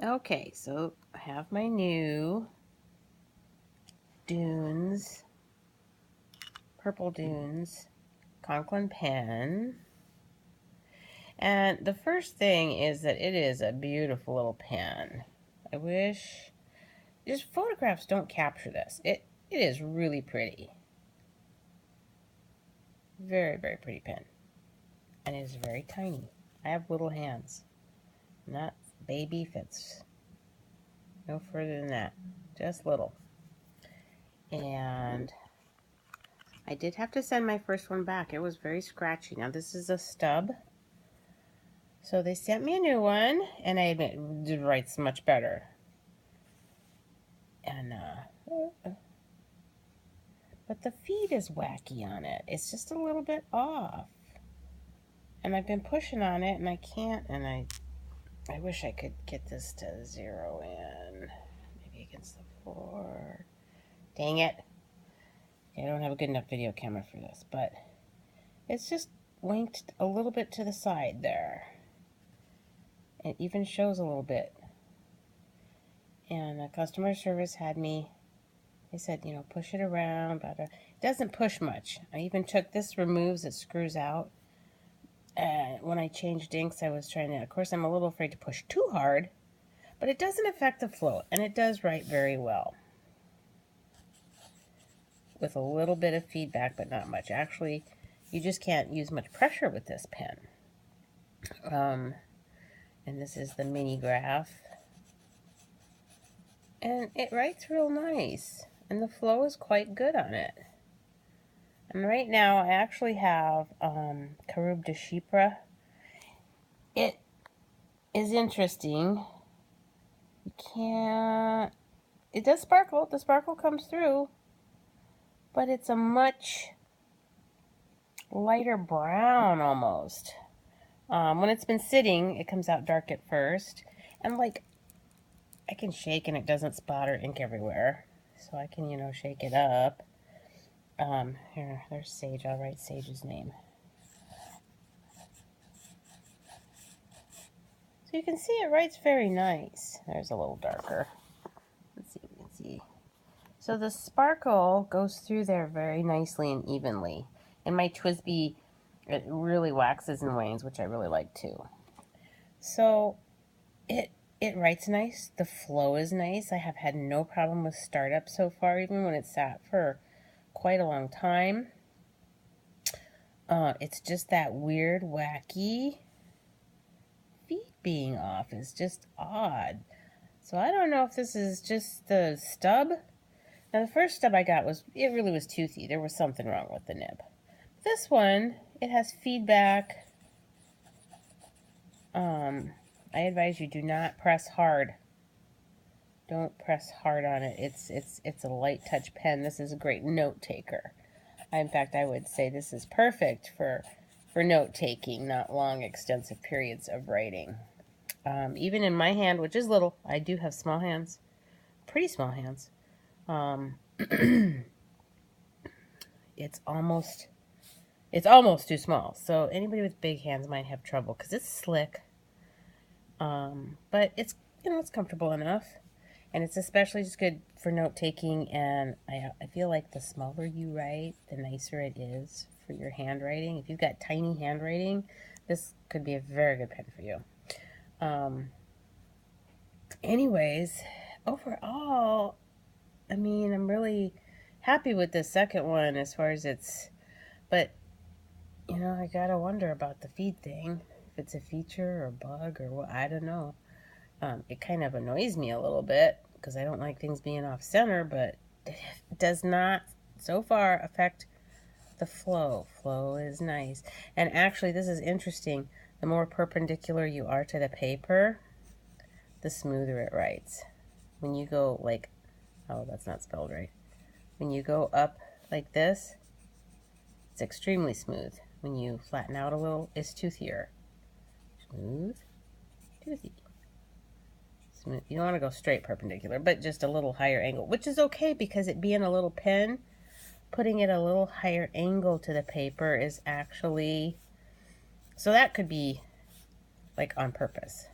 Okay, so I have my new Dunes, Purple Dunes Conklin pen. And the first thing is that it is a beautiful little pen. I wish, just photographs don't capture this. It is really pretty. Very, very pretty pen. And it is very tiny. I have little hands. Not baby fits. No further than that. Just little. And I did have to send my first one back. It was very scratchy. Now this is a Stub. So they sent me a new one, and I admit it writes much better. And but the feed is wacky on it. It's just a little bit off. And I've been pushing on it, and I can't. And I wish I could get this to zero in. Maybe against the floor. Dang it. I don't have a good enough video camera for this, but it's just winked a little bit to the side there. It even shows a little bit. And the customer service had me, they said, you know, push it around, but it doesn't push much. I even took this, removes, it screws out. And when I changed inks, I was trying to, of course, I'm a little afraid to push too hard, but it doesn't affect the flow, and it does write very well. With a little bit of feedback, but not much. Actually, you just can't use much pressure with this pen. And this is the Minigraph. And it writes real nice. And the flow is quite good on it. And right now, I actually have Carub de Chypre. It is interesting. You can't... It does sparkle. The sparkle comes through. But it's a much lighter brown almost. When it's been sitting, it comes out dark at first. And like, I can shake and it doesn't spatter ink everywhere. So I can, you know, shake it up. Here, there's Sage. I'll write Sage's name. So you can see it writes very nice. There's a little darker. Let's see if you can see. So the sparkle goes through there very nicely and evenly. And my TWSBI, it really waxes and wanes, which I really like too. So it writes nice. The flow is nice. I have had no problem with startup so far, even when it's sat for quite a long time. It's just that weird, wacky feed being off is just odd. So I don't know if this is just the Stub. Now the first Stub I got it really was toothy. There was something wrong with the nib. This one, it has feedback. I advise you do not press hard. Don't press hard on it. It's a light touch pen. This is a great note taker. In fact, I would say this is perfect for note taking, not long, extensive periods of writing. Even in my hand, which is little, I do have small hands, pretty small hands. It's almost too small. So anybody with big hands might have trouble because it's slick. But it's, you know, it's comfortable enough. And it's especially just good for note taking, and I feel like the smaller you write, the nicer it is for your handwriting. If you've got tiny handwriting, this could be a very good pen for you. Anyways, overall, I mean, I'm really happy with the second one as far as but, you know, I gotta wonder about the feed thing. If it's a feature or a bug or what, I don't know. It kind of annoys me a little bit because I don't like things being off center, but it does not so far affect the flow. Flow is nice. And actually, this is interesting. The more perpendicular you are to the paper, the smoother it writes. When you go like, oh, that's not spelled right. When you go up like this, it's extremely smooth. When you flatten out a little, it's toothier. Smooth, toothy. Smooth. You don't want to go straight perpendicular, but just a little higher angle, which is okay because it being a little pen, putting it a little higher angle to the paper is actually, so that could be like on purpose.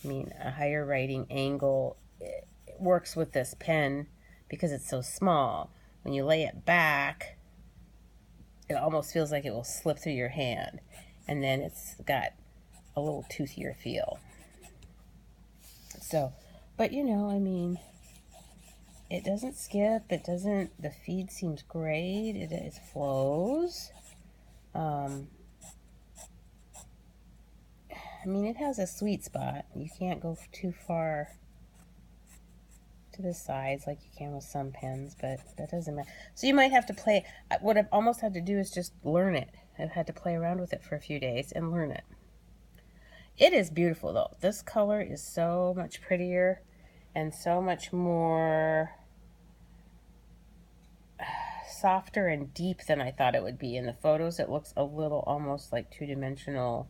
I mean, a higher writing angle it works with this pen because it's so small. When you lay it back, it almost feels like it will slip through your hand. And then it's got a little toothier feel. So, but you know, I mean, it doesn't skip. It doesn't, the feed seems great. It flows. I mean, it has a sweet spot. You can't go too far to the sides like you can with some pens, but that doesn't matter. So you might have to play. What I've almost had to do is just learn it. I've had to play around with it for a few days and learn it. It is beautiful though. This color is so much prettier and so much more softer and deep than I thought it would be. In the photos it looks a little almost like two-dimensional,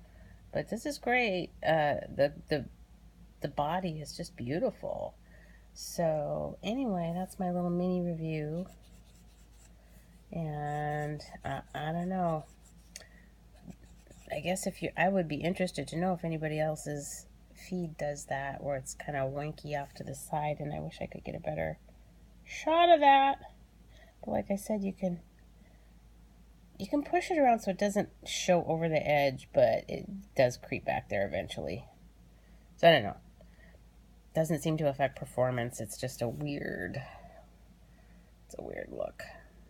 but this is great. The body is just beautiful. So anyway, that's my little mini review, and I don't know, I guess I would be interested to know if anybody else's feed does that, where it's kind of wanky off to the side, and I wish I could get a better shot of that. But like I said, you can push it around so it doesn't show over the edge, but it does creep back there eventually. So I don't know. Doesn't seem to affect performance. It's just a weird look.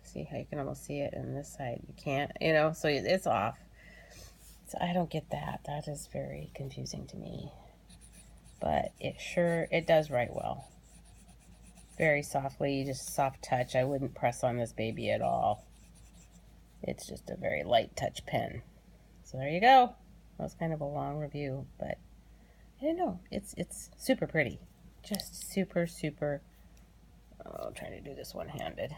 See how you can almost see it on this side. You can't, you know, so it's off. So I don't get that. That is very confusing to me. But it does write well. Very softly, just soft touch. I wouldn't press on this baby at all. It's just a very light touch pen. So there you go. That was kind of a long review, but I don't know. It's super pretty. Just super, super. Oh, I'm trying to do this one-handed.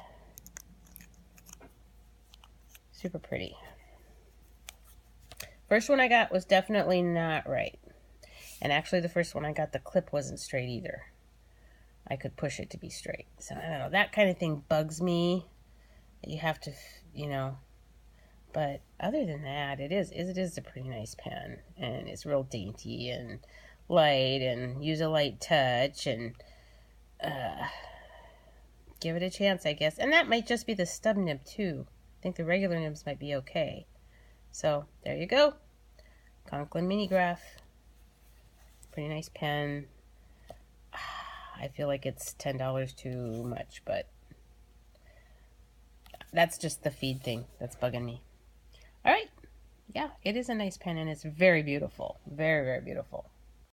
Super pretty. First one I got was definitely not right. And actually the first one I got, the clip wasn't straight either. I could push it to be straight. So I don't know. That kind of thing bugs me. You have to, you know. But other than that, it is a pretty nice pen. And it's real dainty and light and use a light touch and give it a chance, I guess. And that might just be the stub nib too. I think the regular nibs might be okay. So there you go. Conklin Minigraph. Pretty nice pen. I feel like it's $10 too much, but that's just the feed thing that's bugging me. All right. Yeah, it is a nice pen and it's very beautiful. Very, very beautiful.